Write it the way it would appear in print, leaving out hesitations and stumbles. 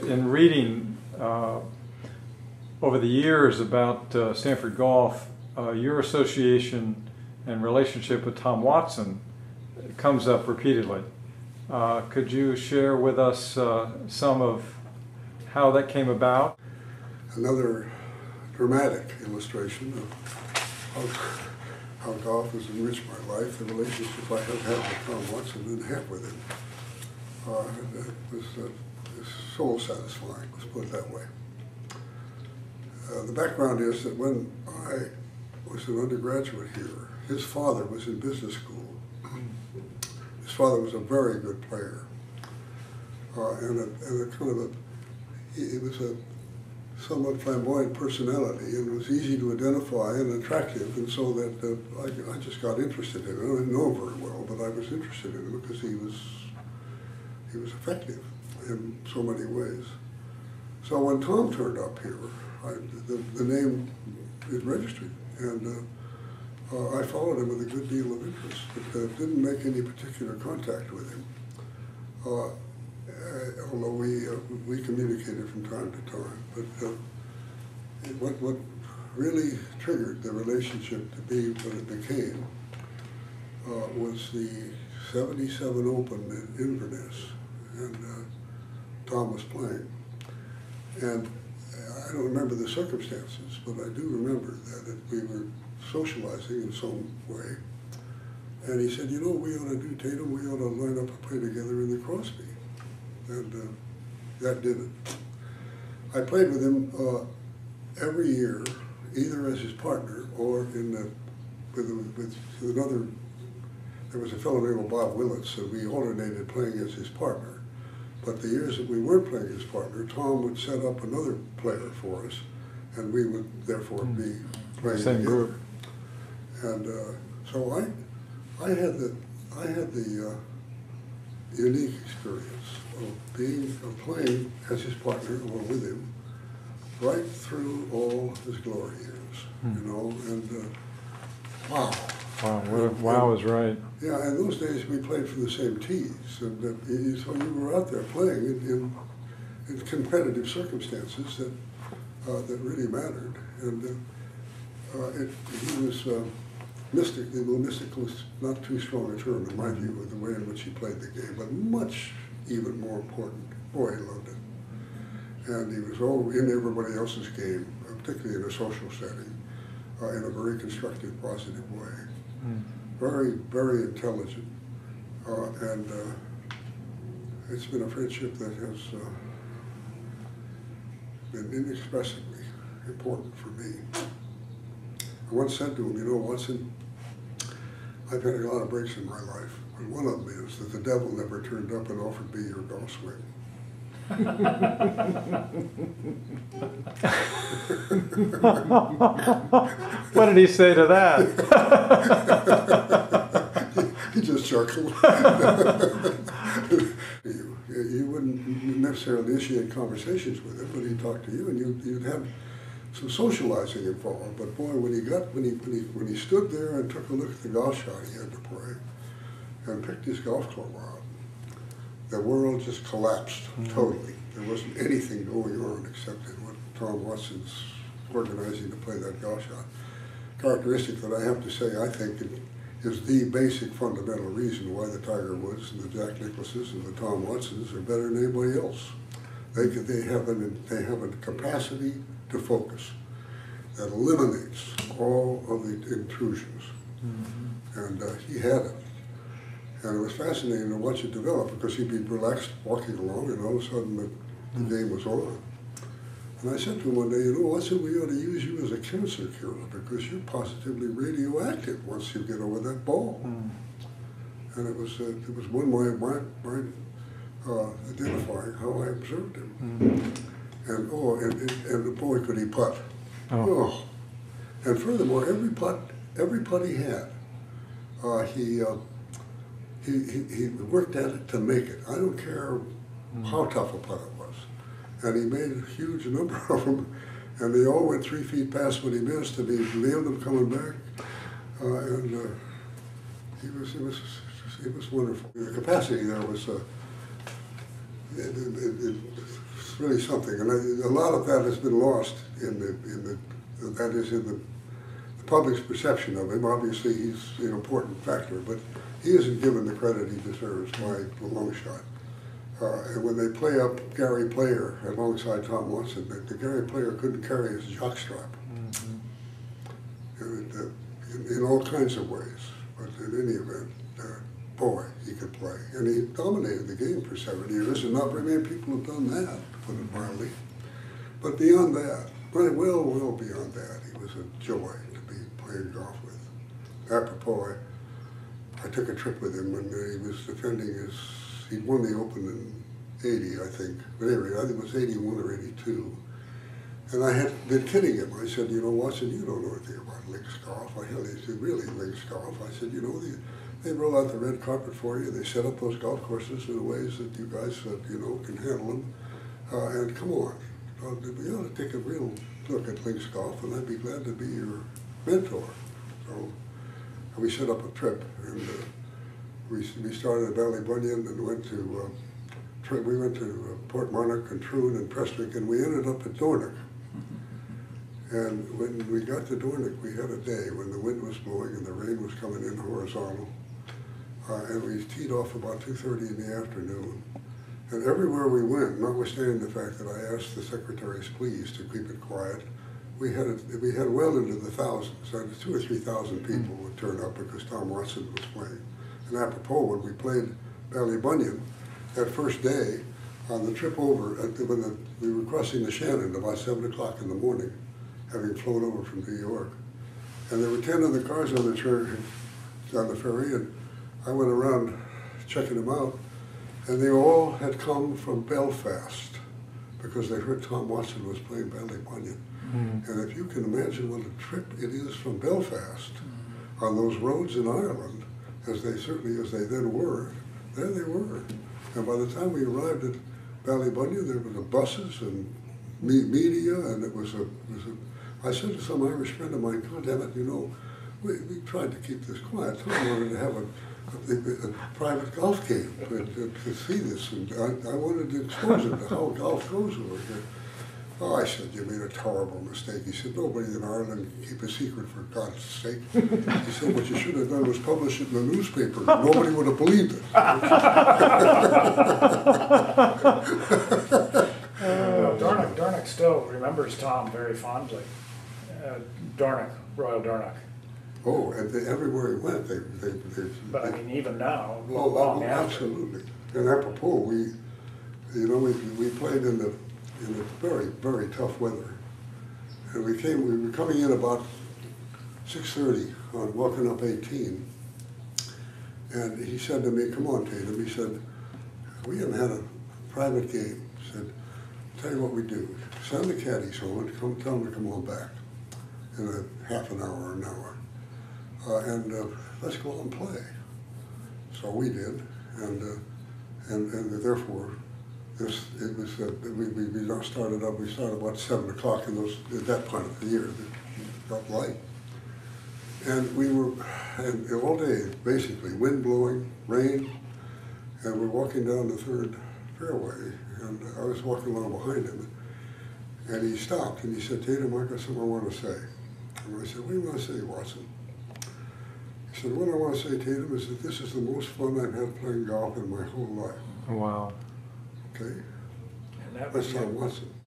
in reading over the years about Stanford Golf, your association and relationship with Tom Watson comes up repeatedly. Could you share with us some of how that came about? Another dramatic illustration of how golf has enriched my life, the relationship I have had with Tom Watson and have with him. It was soul satisfying, let's put it that way. The background is that when I was an undergraduate here, his father was in business school. His father was a very good player, he was a somewhat flamboyant personality, and was easy to identify and attractive, and so that I just got interested in him. I didn't know him very well, but I was interested in him because he was effective in so many ways. So when Tom turned up here, the name is registered, and I followed him with a good deal of interest, but didn't make any particular contact with him. Although we communicated from time to time, but what really triggered the relationship to be what it became was the '77 Open in Inverness, and Tom was playing. And I don't remember the circumstances, but I do remember that we were socializing in some way, and he said, "You know what we ought to do, Tatum? We ought to line up and play together in the Crosby." And that did it. I played with him every year, either as his partner or with another. There was a fellow named Bob Willits, and we alternated playing as his partner. But the years that we weren't playing as partner, Tom would set up another player for us, and we would therefore be playing same together. group. And so I had the unique experience of playing as his partner or with him right through all his glory years, you know, and wow. Wow, wow is right. Yeah, in those days we played for the same tees, and so you were out there playing in competitive circumstances that really mattered, and he was mystic. Well, mystical is not too strong a term in my view, with the way in which he played the game, but much even more important. Boy, he loved it, and he was all in everybody else's game, particularly in a social setting, in a very constructive, positive way. Very, very intelligent, and it's been a friendship that has been inexpressibly important for me. I once said to him, "You know, Watson, I've had a lot of breaks in my life, and one of them is that the devil never turned up and offered me your golf swing." What did he say to that? He just chuckled. You wouldn't necessarily initiate conversations with him, but he'd talk to you, and you'd have some socializing involved. But boy, when he stood there and took a look at the golf shot he had to play, and picked his golf club out, the world just collapsed totally. There wasn't anything going on except in what Tom Watson's organizing to play that golf shot. Characteristic that I have to say I think is the basic fundamental reason why the Tiger Woods and the Jack Nicklaus's and the Tom Watsons are better than anybody else. They have a capacity to focus that eliminates all of the intrusions, and he had it. And it was fascinating to watch it develop, because he'd be relaxed walking along, and all of a sudden the game was on. And I said to him one day, "You know, Watson, we ought to use you as a cancer cure, because you're positively radioactive once you get over that ball." And it was one way of my identifying how I observed him. And boy, could he putt. Oh. And furthermore, every putt he had, he worked at it to make it. I don't care how tough a putt it was. And he made a huge number of them, and they all went 3 feet past what he missed, and he nailed them coming back. It was wonderful. The capacity there was 3 really something, and a lot of that has been lost in the public's perception of him. Obviously, he's an important factor, but he isn't given the credit he deserves by a long shot. And when they play up Gary Player alongside Tom Watson, the Gary Player couldn't carry his jockstrap. In all kinds of ways, but in any event, boy, he could play. And he dominated the game for 7 years, and not very many people have done that, to put it mildly. But beyond that, well beyond that, he was a joy to be playing golf with. Apropos, I took a trip with him when he was defending he'd won the Open in 80, I think. But anyway, I think it was 81 or 82. And I had been kidding him. I said, you know, Watson, you don't know anything about links golf. He said, really, links golf? I said, you know, they roll out the red carpet for you. They set up those golf courses in ways that you guys, you know, can handle them. And come on, we ought to take a real look at links golf, and I'd be glad to be your mentor. So we set up a trip, and we started at Ballybunion and went to Port Monarch and Troon and Prestwick, and we ended up at Dornoch. And when we got to Dornoch, we had a day when the wind was blowing and the rain was coming in horizontal. And we teed off about 2:30 in the afternoon. And everywhere we went, notwithstanding the fact that I asked the secretaries please to keep it quiet, we had well into the thousands. 2,000 or 3,000 people would turn up because Tom Watson was playing. And apropos, when we played Ballybunion, that first day, on the trip over, we were crossing the Shannon about 7 o'clock in the morning, having flown over from New York. And there were 10 other cars on the ferry, and I went around checking them out, and they all had come from Belfast because they heard Tom Watson was playing Ballybunion. And if you can imagine what a trip it is from Belfast on those roads in Ireland, as they then were, there they were. And by the time we arrived at Ballybunion, there were buses and media, and I said to some Irish friend of mine, God damn it, you know, we tried to keep this quiet. Tom wanted to have a private golf game to see this, and I wanted to expose him to how golf goes over here. Oh, I said, you made a horrible mistake. He said, nobody in Ireland can keep a secret, for God's sake. He said, what you should have done was publish it in the newspaper. Nobody would have believed it. Dornoch still remembers Tom very fondly. Royal Dornoch. Oh, and everywhere he went, But I mean, even now, long after. Absolutely. And apropos, we played in the very, very tough weather. And we were coming in about 6:30 on walking up 18. And he said to me, come on, Tatum, he said, we haven't had a private game. He said, tell you what we do, send the caddies home and tell them to come on back in a half an hour or an hour. And let's go out and play. So we did, and therefore, we started about 7 o'clock at that point of the year, it got light. And we were, and all day, basically, wind blowing, rain, and we're walking down the third fairway, and I was walking along behind him, and he stopped, and he said, Tatum, I got something I want to say. And I said, what do you want to say, Watson? He said, what I want to say, Tatum, is that this is the most fun I've had playing golf in my whole life. Wow. Okay? And that That's was Tom Watson.